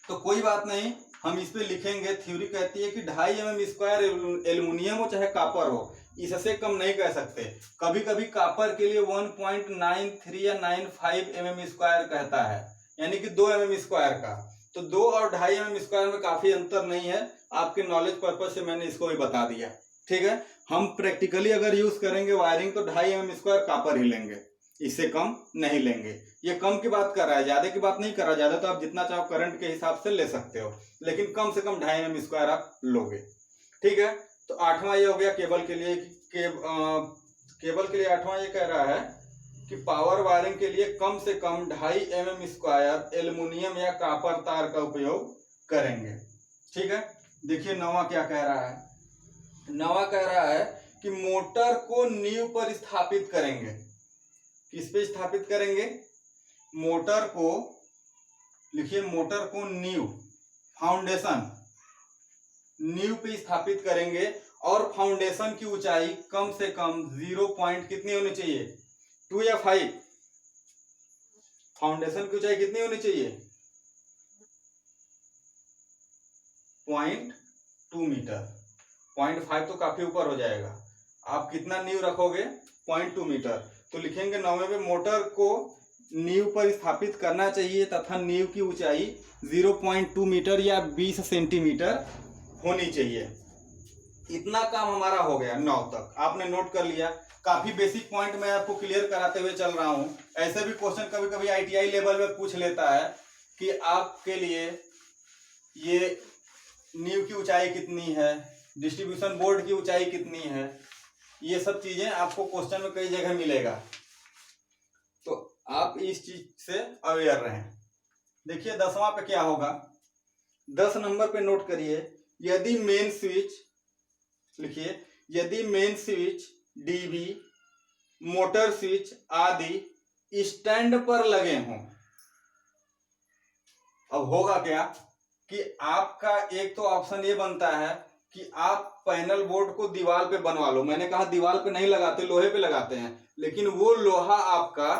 तो कोई बात नहीं, हम इस पे लिखेंगे, थ्योरी कहती है कि 2.5 mm स्क्वायर एल्युमिनियम हो चाहे कॉपर हो, इससे कम नहीं कह सकते। कभी कभी कॉपर के लिए 1.93 या 95 mm स्क्वायर कहता है, यानी कि 2 mm स्क्वायर का। तो 2 और 2.5 mm स्क्वायर में काफी अंतर नहीं है, आपके नॉलेज पर्पज से मैंने इसको भी बता दिया। ठीक है, हम प्रैक्टिकली अगर यूज करेंगे वायरिंग तो 2.5 mm स्क्वायर कॉपर ही लेंगे, इससे कम नहीं लेंगे। ये कम की बात कर रहा है, ज्यादा की बात नहीं कर रहा। ज्यादा तो आप जितना चाहो करंट के हिसाब से ले सकते हो, लेकिन कम से कम 2.5 mm स्क्वायर आप लोगे। ठीक है, तो आठवां ये हो गया केबल के लिए। केबल के लिए आठवां ये कह रहा है कि पावर वायरिंग के लिए कम से कम 2.5 mm स्क्वायर एल्युमिनियम या कॉपर तार का उपयोग करेंगे। ठीक है, देखिए नौवां क्या कह रहा है। नौवां कह रहा है कि मोटर को नींव पर स्थापित करेंगे। किस पे स्थापित करेंगे? मोटर को, लिखिए, मोटर को नींव, फाउंडेशन, नींव पे स्थापित करेंगे। और फाउंडेशन की ऊंचाई कम से कम 0 पॉइंट कितनी होनी चाहिए, 2 या 5? फाउंडेशन की ऊंचाई कितनी होनी चाहिए? 0.2 मीटर। 0.5 तो काफी ऊपर हो जाएगा। आप कितना नींव रखोगे? 0.2 मीटर। तो लिखेंगे 9वें पे, मोटर को नींव पर स्थापित करना चाहिए तथा नींव की ऊंचाई 0.2 मीटर या 20 सेंटीमीटर होनी चाहिए। इतना काम हमारा हो गया 9 तक, आपने नोट कर लिया। काफी बेसिक पॉइंट मैं आपको क्लियर कराते हुए चल रहा हूं। ऐसे भी क्वेश्चन कभी कभी ITI लेवल में पूछ लेता है कि आपके लिए ये नींव की ऊंचाई कितनी है, डिस्ट्रीब्यूशन बोर्ड की ऊंचाई कितनी है, ये सब चीजें आपको क्वेश्चन में कई जगह मिलेगा, तो आप इस चीज से अवेयर रहें। देखिए 10वां पे क्या होगा। 10 नंबर पे नोट करिए, यदि मेन स्विच, लिखिए, यदि main switch, DB, motor switch आदि स्टैंड पर लगे हों। अब होगा क्या कि आपका एक तो ऑप्शन ये बनता है कि आप पैनल बोर्ड को दीवार पे बनवा लो। मैंने कहा दीवार पे नहीं लगाते, लोहे पे लगाते हैं, लेकिन वो लोहा आपका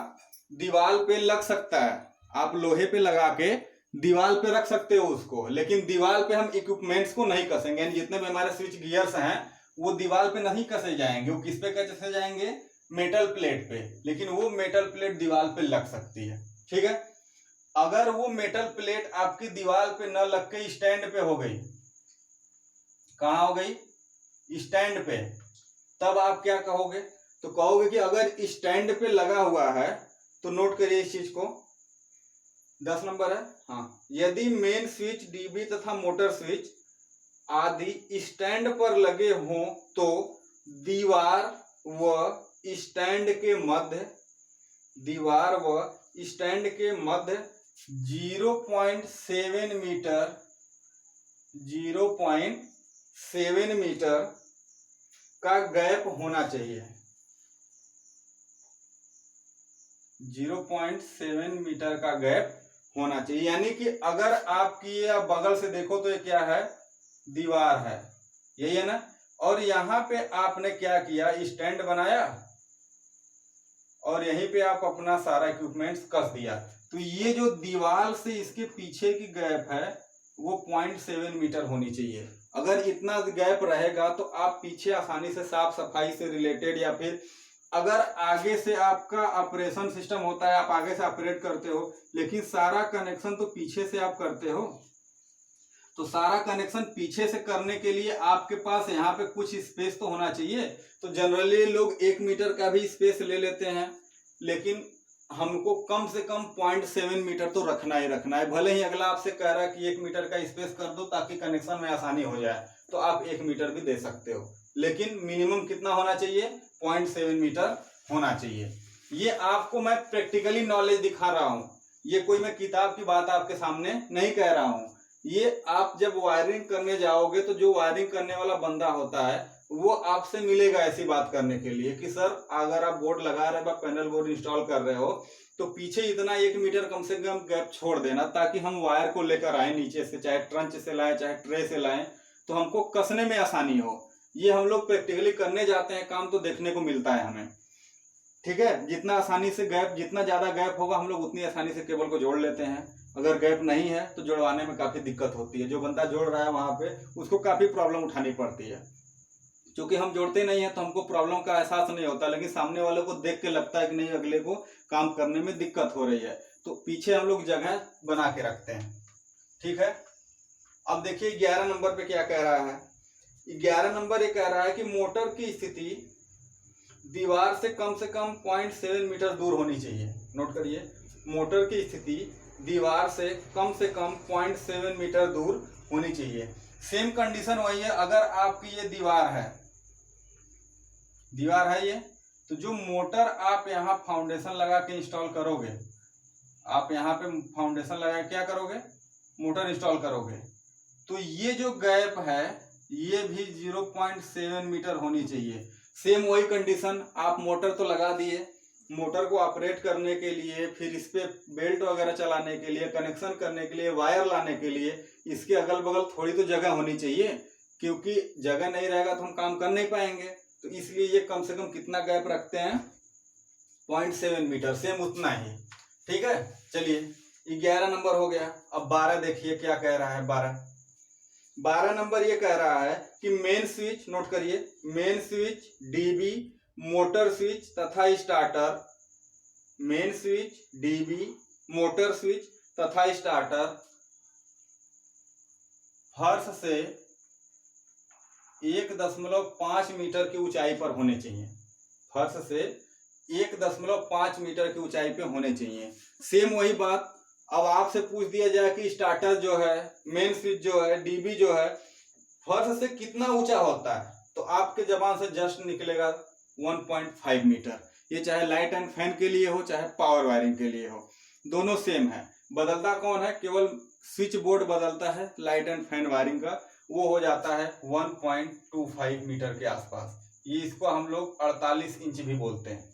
दीवार पे लग सकता है। आप लोहे पे लगा के दीवार पे रख सकते हो उसको, लेकिन दीवार पे हम इक्विपमेंट्स को नहीं कसेंगे। यानी जितने भी हमारे स्विच गियर्स हैं वो दीवार पे नहीं कसे जाएंगे। वो किस पे कसे जाएंगे? मेटल प्लेट पे। लेकिन वो मेटल प्लेट दीवार पे लग सकती है। ठीक है, अगर वो मेटल प्लेट आपकी दीवार पे न लग के स्टैंड पे हो गई कहाँ हो गई, स्टैंड पे। तब आप क्या कहोगे, तो कहोगे कि अगर स्टैंड पे लगा हुआ है तो नोट करिए इस चीज को, 10 नंबर है। हाँ, यदि मेन स्विच, डीबी तथा मोटर स्विच आदि स्टैंड पर लगे हों तो दीवार व स्टैंड के मध्य, दीवार व स्टैंड के मध्य 0.7 मीटर, 0.7 मीटर का गैप होना चाहिए। 0.7 मीटर का गैप होना चाहिए। यानी कि अगर आपकी ये बगल से देखो तो ये क्या है, दीवार है, यही है ना। और यहाँ पे आपने क्या किया, स्टैंड बनाया और यहीं पे आप अपना सारा इक्विपमेंट्स कस दिया। तो ये जो दीवार से इसके पीछे की गैप है वो 0.7 मीटर होनी चाहिए। अगर इतना गैप रहेगा तो आप पीछे आसानी से साफ सफाई से रिलेटेड, या फिर अगर आगे से आपका ऑपरेशन सिस्टम होता है, आप आगे से ऑपरेट करते हो, लेकिन सारा कनेक्शन तो पीछे से आप करते हो, तो सारा कनेक्शन पीछे से करने के लिए आपके पास यहाँ पे कुछ स्पेस तो होना चाहिए। तो जनरली लोग 1 मीटर का भी स्पेस ले लेते हैं, लेकिन हमको कम से कम 0.7 मीटर तो रखना ही रखना है। भले ही अगला आपसे कह रहा है कि 1 मीटर का स्पेस कर दो ताकि कनेक्शन में आसानी हो जाए, तो आप 1 मीटर भी दे सकते हो, लेकिन मिनिमम कितना होना चाहिए, 0.7 मीटर होना चाहिए। ये आपको मैं प्रैक्टिकली नॉलेज दिखा रहा हूँ, ये कोई मैं किताब की बात आपके सामने नहीं कह रहा हूँ। ये आप जब वायरिंग करने जाओगे तो जो वायरिंग करने वाला बंदा होता है वो आपसे मिलेगा ऐसी बात करने के लिए कि सर अगर आप बोर्ड लगा रहे हो, पैनल बोर्ड इंस्टॉल कर रहे हो, तो पीछे इतना 1 मीटर कम से कम गैप छोड़ देना, ताकि हम वायर को लेकर आए नीचे से, चाहे ट्रंच से लाए चाहे ट्रे से लाएं, तो हमको कसने में आसानी हो। ये हम लोग प्रैक्टिकली करने जाते हैं काम तो देखने को मिलता है हमें, ठीक है। जितना आसानी से गैप, जितना ज्यादा गैप होगा हम लोग उतनी आसानी से केबल को जोड़ लेते हैं। अगर गैप नहीं है तो जोड़वाने में काफी दिक्कत होती है, जो बंदा जोड़ रहा है वहां पे उसको काफी प्रॉब्लम उठानी पड़ती है। क्योंकि हम जोड़ते नहीं है तो हमको प्रॉब्लम का एहसास नहीं होता, लेकिन सामने वाले को देख के लगता है कि नहीं अगले को काम करने में दिक्कत हो रही है, तो पीछे हम लोग जगह बना के रखते हैं, ठीक है। अब देखिए 11 नंबर पे क्या कह रहा है। 11 नंबर ये कह रहा है कि मोटर की स्थिति दीवार से कम 0.7 मीटर दूर होनी चाहिए। नोट करिए, मोटर की स्थिति दीवार से कम 0.7 मीटर दूर होनी चाहिए। सेम कंडीशन वही है, अगर आपकी ये दीवार है ये, तो जो मोटर आप यहाँ फाउंडेशन लगा के इंस्टॉल करोगे, आप यहाँ पे फाउंडेशन लगा के क्या करोगे, मोटर इंस्टॉल करोगे, तो ये जो गैप है ये भी 0.7 मीटर होनी चाहिए। सेम वही कंडीशन, आप मोटर तो लगा दिए, मोटर को ऑपरेट करने के लिए, फिर इस पे बेल्ट वगैरह चलाने के लिए, कनेक्शन करने के लिए, वायर लाने के लिए इसके अगल बगल थोड़ी तो जगह होनी चाहिए, क्योंकि जगह नहीं रहेगा तो हम काम कर नहीं पाएंगे। तो इसलिए ये कम से कम कितना गैप रखते हैं, 0.7 मीटर, सेम उतना ही, ठीक है। चलिए 11 नंबर हो गया। अब 12 देखिए क्या कह रहा है। 12 नंबर ये कह रहा है कि मेन स्विच, नोट करिए, main switch, DB, motor switch तथा starter, main switch, DB, motor switch तथा स्टार्टर फर्श से 1.5 मीटर की ऊंचाई पर होने चाहिए। फर्श से 1.5 मीटर की ऊंचाई पे होने चाहिए। सेम वही बात, अब आपसे पूछ दिया जाए कि स्टार्टर जो है, मेन स्विच जो है, डीबी जो है, फर्श से कितना ऊंचा होता है, तो आपके जबान से जस्ट निकलेगा 1.5 मीटर। ये चाहे लाइट एंड फैन के लिए हो चाहे पावर वायरिंग के लिए हो, दोनों सेम है। बदलता कौन है, केवल स्विच बोर्ड बदलता है लाइट एंड फैन वायरिंग का, वो हो जाता है 1.25 मीटर के आसपास। ये इसको हम लोग 48 इंच भी बोलते हैं,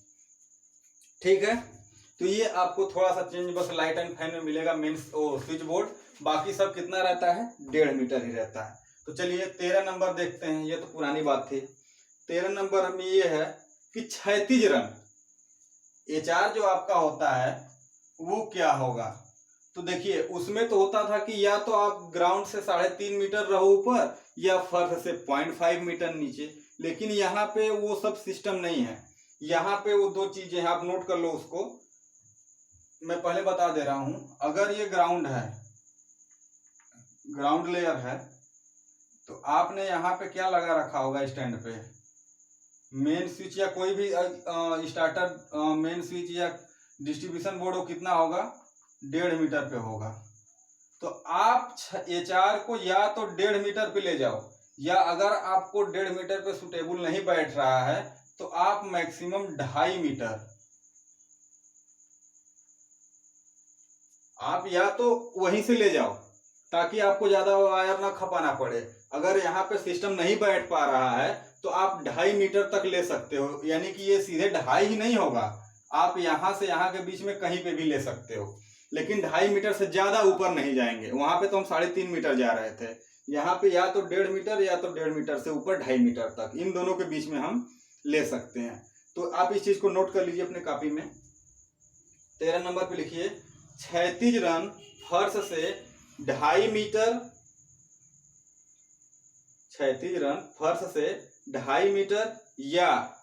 ठीक है। तो ये आपको थोड़ा सा चेंज बस लाइट एंड फैन में मिलेगा, मेन स्विच बोर्ड, बाकी सब कितना रहता है, 1.5 मीटर ही रहता है। तो चलिए 13 नंबर देखते हैं, ये तो पुरानी बात थी। 13 नंबर में ये है कि क्षैतिज रन, एचआर जो आपका होता है वो क्या होगा। तो देखिए उसमें तो होता था कि या तो आप ग्राउंड से 3.5 मीटर रहो ऊपर, या फर्श से 0.5 मीटर नीचे, लेकिन यहाँ पे वो सब सिस्टम नहीं है। यहाँ पे वो दो चीजें हैं, आप नोट कर लो उसको, मैं पहले बता दे रहा हूं। अगर ये ग्राउंड है, ग्राउंड लेयर है, तो आपने यहाँ पे क्या लगा रखा होगा स्टैंड पे, मेन स्विच या कोई भी स्टार्टर मेन स्विच या डिस्ट्रीब्यूशन बोर्ड हो, कितना होगा 1.5 मीटर पे होगा। तो आप HR को या तो 1.5 मीटर पे ले जाओ, या अगर आपको 1.5 मीटर पे सुटेबल नहीं बैठ रहा है तो आप मैक्सिमम 2.5 मीटर आप या तो वहीं से ले जाओ, ताकि आपको ज्यादा वायर ना खपाना पड़े। अगर यहाँ पे सिस्टम नहीं बैठ पा रहा है तो आप 2.5 मीटर तक ले सकते हो, यानी कि ये सीधे 2.5 ही नहीं होगा, आप यहाँ से यहाँ के बीच में कहीं पे भी ले सकते हो, लेकिन 2.5 मीटर से ज्यादा ऊपर नहीं जाएंगे। वहां पे तो हम 3.5 मीटर जा रहे थे, यहाँ पे या तो 1.5 मीटर या तो 1.5 मीटर से ऊपर 2.5 मीटर तक, इन दोनों के बीच में हम ले सकते हैं। तो आप इस चीज को नोट कर लीजिए अपने कॉपी में। 13 नंबर पे लिखिए, क्षैतिज रन फर्श से 2.5 मीटर, क्षैतिज रन फर्श से 2.5 मीटर या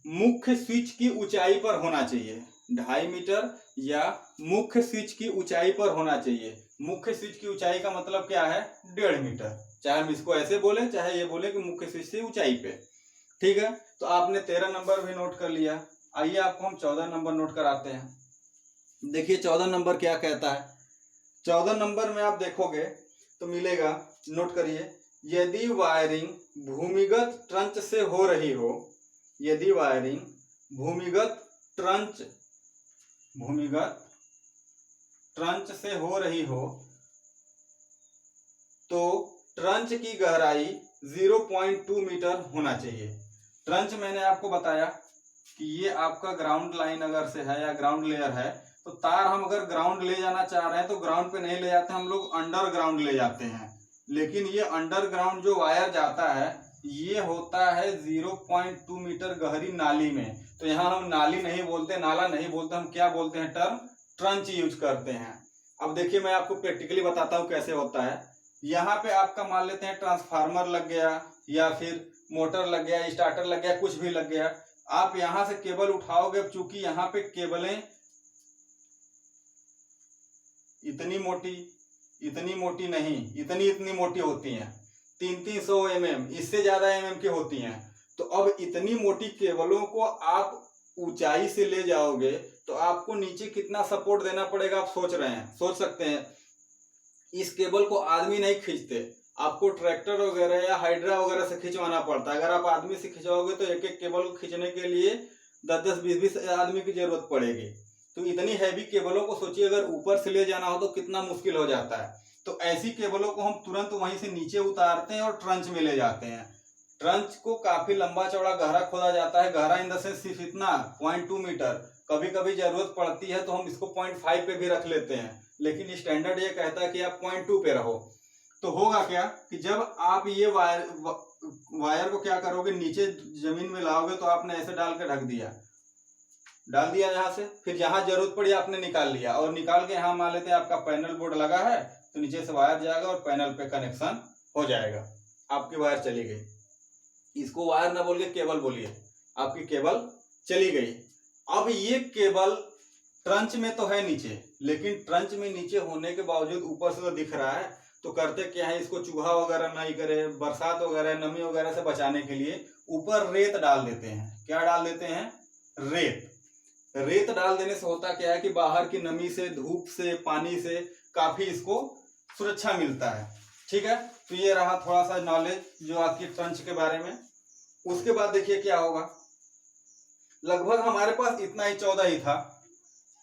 मुख्य स्विच की ऊंचाई पर होना चाहिए। 2.5 मीटर या मुख्य स्विच की ऊंचाई पर होना चाहिए। मुख्य स्विच की ऊंचाई का मतलब क्या है, 1.5 मीटर, चाहे हम इसको ऐसे बोले चाहे ये बोले कि मुख्य स्विच से ऊंचाई पे। ठीक है, तो आपने 13 नंबर भी नोट कर लिया। आइए आपको हम 14 नंबर नोट कराते हैं। देखिए 14 नंबर क्या कहता है। 14 नंबर में आप देखोगे तो मिलेगा, नोट करिए, यदि वायरिंग भूमिगत ट्रंच से हो रही हो, यदि वायरिंग भूमिगत ट्रंच से हो रही हो तो ट्रंच की गहराई 0.2 मीटर होना चाहिए। ट्रंच मैंने आपको बताया कि ये आपका ग्राउंड लाइन अगर से है या ग्राउंड लेयर है, तो तार हम अगर ग्राउंड ले जाना चाह रहे हैं तो ग्राउंड पे नहीं ले जाते, हम लोग अंडरग्राउंड ले जाते हैं। लेकिन ये अंडरग्राउंड जो वायर जाता है ये होता है 0.2 मीटर गहरी नाली में। तो यहाँ हम नाली नहीं बोलते, नाला नहीं बोलते, हम क्या बोलते हैं, टर्म ट्रंच यूज करते हैं। अब देखिए मैं आपको प्रैक्टिकली बताता हूँ कैसे होता है। यहाँ पे आपका मान लेते हैं ट्रांसफार्मर लग गया या फिर मोटर लग गया, स्टार्टर लग गया, कुछ भी लग गया। आप यहाँ से केबल उठाओगे, चूंकि यहाँ पे केबलें इतनी मोटी नहीं, इतनी मोटी होती हैं, 300 mm, इससे ज्यादा mm की होती हैं। तो अब इतनी मोटी केबलों को आप ऊंचाई से ले जाओगे तो आपको नीचे कितना सपोर्ट देना पड़ेगा, आप सोच सकते हैं। इस केबल को आदमी नहीं खींचते, आपको ट्रैक्टर वगैरह या हाइड्रा वगैरह से खिंचवाना पड़ता है। अगर आप आदमी से खिंचवाओगे तो एक एक केबल को खींचने के लिए 10-10, 20-20 आदमी की जरूरत पड़ेगी। तो इतनी हैवी केबलों को सोचिए, अगर ऊपर से ले जाना हो तो कितना मुश्किल हो जाता है। तो ऐसी केबलों को हम तुरंत वहीं से नीचे उतारते हैं और ट्रंच में ले जाते हैं। ट्रंच को काफी लंबा चौड़ा गहरा खोदा जाता है, गहरा इन द सेंस सिर्फ इतना 0.2 मीटर, कभी कभी जरूरत पड़ती है तो हम इसको 0.5 पे भी रख लेते हैं, लेकिन स्टैंडर्ड ये कहता है कि आप 0.2 पे रहो। तो होगा क्या कि जब आप ये वायर को क्या करोगे, नीचे जमीन में लाओगे तो आपने ऐसे डाल के ढक दिया, डाल दिया यहाँ से, फिर जहां जरूरत पड़ी आपने निकाल लिया, और निकाल के यहाँ मान लेते हैं आपका पैनल बोर्ड लगा है तो नीचे से वायर जाएगा और पैनल पे कनेक्शन हो जाएगा, आपकी वायर चली गई। इसको वायर ना बोलिए, केबल बोलिए, आपकी केबल चली गई। अब ये केबल ट्रंच में तो है नीचे, लेकिन ट्रंच में नीचे होने के बावजूद ऊपर से तो दिख रहा है, तो करते क्या है, इसको चूहा वगैरह नहीं करे, बरसात वगैरह नमी वगैरह से बचाने के लिए ऊपर रेत डाल देते हैं। क्या डाल देते हैं, रेत डाल देने से होता क्या है कि बाहर की नमी से, धूप से, पानी से काफी इसको सुरक्षा मिलता है। ठीक है, तो ये रहा थोड़ा सा नॉलेज जो आपकी ट्रंच के बारे में। उसके बाद देखिए क्या होगा, लगभग हमारे पास इतना ही 14 ही था,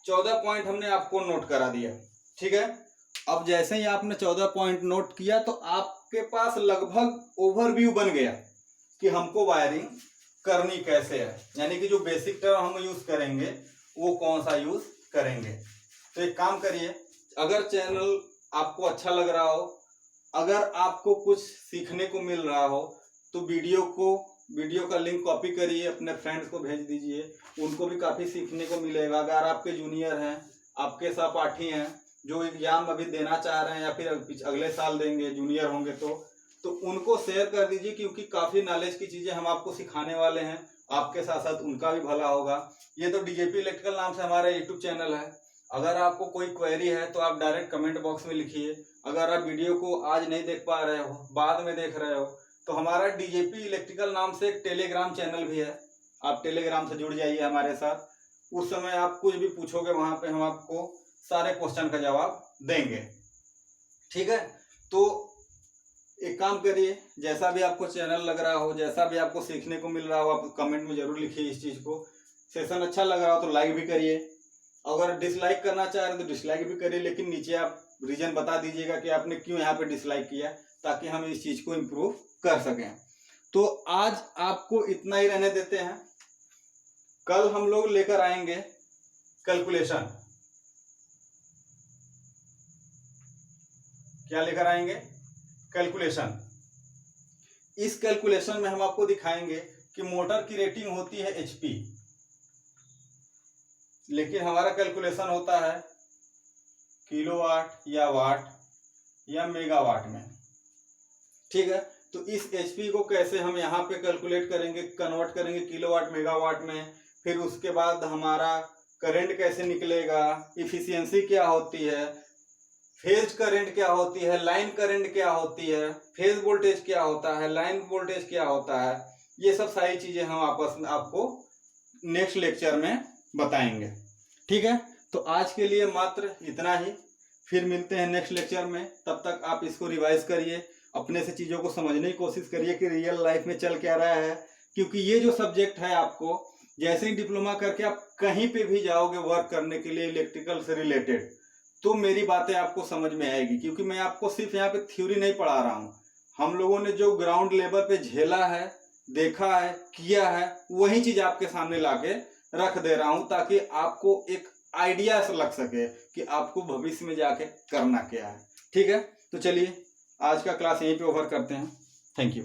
14 पॉइंट हमने आपको नोट करा दिया। ठीक है, अब जैसे ही आपने 14 पॉइंट नोट किया तो आपके पास लगभग ओवरव्यू बन गया कि हमको वायरिंग करनी कैसे है, यानी कि जो बेसिक टर्म हम यूज करेंगे वो कौन सा यूज करेंगे। तो एक काम करिए, अगर चैनल आपको अच्छा लग रहा हो, अगर आपको कुछ सीखने को मिल रहा हो, तो वीडियो का लिंक कॉपी करिए, अपने फ्रेंड्स को भेज दीजिए, उनको भी काफी सीखने को मिलेगा। अगर आपके जूनियर हैं, आपके सहपाठी हैं जो एग्जाम अभी देना चाह रहे हैं या फिर अगले साल देंगे, जूनियर होंगे तो उनको शेयर कर दीजिए, क्योंकि काफी नॉलेज की चीजें हम आपको सिखाने वाले हैं, आपके साथ साथ उनका भी भला होगा। ये तो डीजेपी इलेक्ट्रिकल नाम से हमारा यूट्यूब चैनल है, अगर आपको कोई क्वेरी है तो आप डायरेक्ट कमेंट बॉक्स में लिखिए। अगर आप वीडियो को आज नहीं देख पा रहे हो, बाद में देख रहे हो, तो हमारा डीजेपी इलेक्ट्रिकल नाम से एक टेलीग्राम चैनल भी है, आप टेलीग्राम से जुड़ जाइए हमारे साथ। उस समय आप कुछ भी पूछोगे वहां पे हम आपको सारे क्वेश्चन का जवाब देंगे, ठीक है। तो एक काम करिए, जैसा भी आपको चैनल लग रहा हो, जैसा भी आपको सीखने को मिल रहा हो, आप कमेंट में जरूर लिखिए इस चीज़ को। सेशन अच्छा लग रहा हो तो लाइक भी करिए, अगर डिसलाइक करना चाह रहे हैं तो डिसलाइक भी करिए, लेकिन नीचे आप रीजन बता दीजिएगा कि आपने क्यों यहाँ पे डिसलाइक किया, ताकि हम इस चीज़ को इम्प्रूव कर सकें। तो आज आपको इतना ही रहने देते हैं, कल हम लोग लेकर आएंगे कैलकुलेशन। क्या लेकर आएंगे? कैलकुलेशन। इस कैलकुलेशन में हम आपको दिखाएंगे कि मोटर की रेटिंग होती है एचपी, लेकिन हमारा कैलकुलेशन होता है किलोवाट या वाट या मेगावाट में, ठीक है। तो इस एचपी को कैसे हम यहाँ पे कैलकुलेट करेंगे, कन्वर्ट करेंगे किलोवाट मेगावाट में, फिर उसके बाद हमारा करंट कैसे निकलेगा, इफिशियंसी क्या होती है, फेज करंट क्या होती है, लाइन करंट क्या होती है, फेज वोल्टेज क्या होता है, लाइन वोल्टेज क्या होता है, ये सब सारी चीजें हम आपस में आपको नेक्स्ट लेक्चर में बताएंगे, ठीक है। तो आज के लिए मात्र इतना ही, फिर मिलते हैं नेक्स्ट लेक्चर में। तब तक आप इसको रिवाइज करिए, अपने से चीज़ों को समझने की कोशिश करिए कि रियल लाइफ में चल क्या रहा है, क्योंकि ये जो सब्जेक्ट है आपको जैसे ही डिप्लोमा करके आप कहीं पे भी जाओगे वर्क करने के लिए इलेक्ट्रिकल से रिलेटेड, तो मेरी बातें आपको समझ में आएगी, क्योंकि मैं आपको सिर्फ यहाँ पे थ्योरी नहीं पढ़ा रहा हूँ। हम लोगों ने जो ग्राउंड लेवल पे झेला है, देखा है, किया है, वही चीज़ आपके सामने लाके रख दे रहा हूँ, ताकि आपको एक आइडिया लग सके कि आपको भविष्य में जाके करना क्या है, ठीक है। तो चलिए आज का क्लास यहीं पे ओवर करते हैं। Thank you.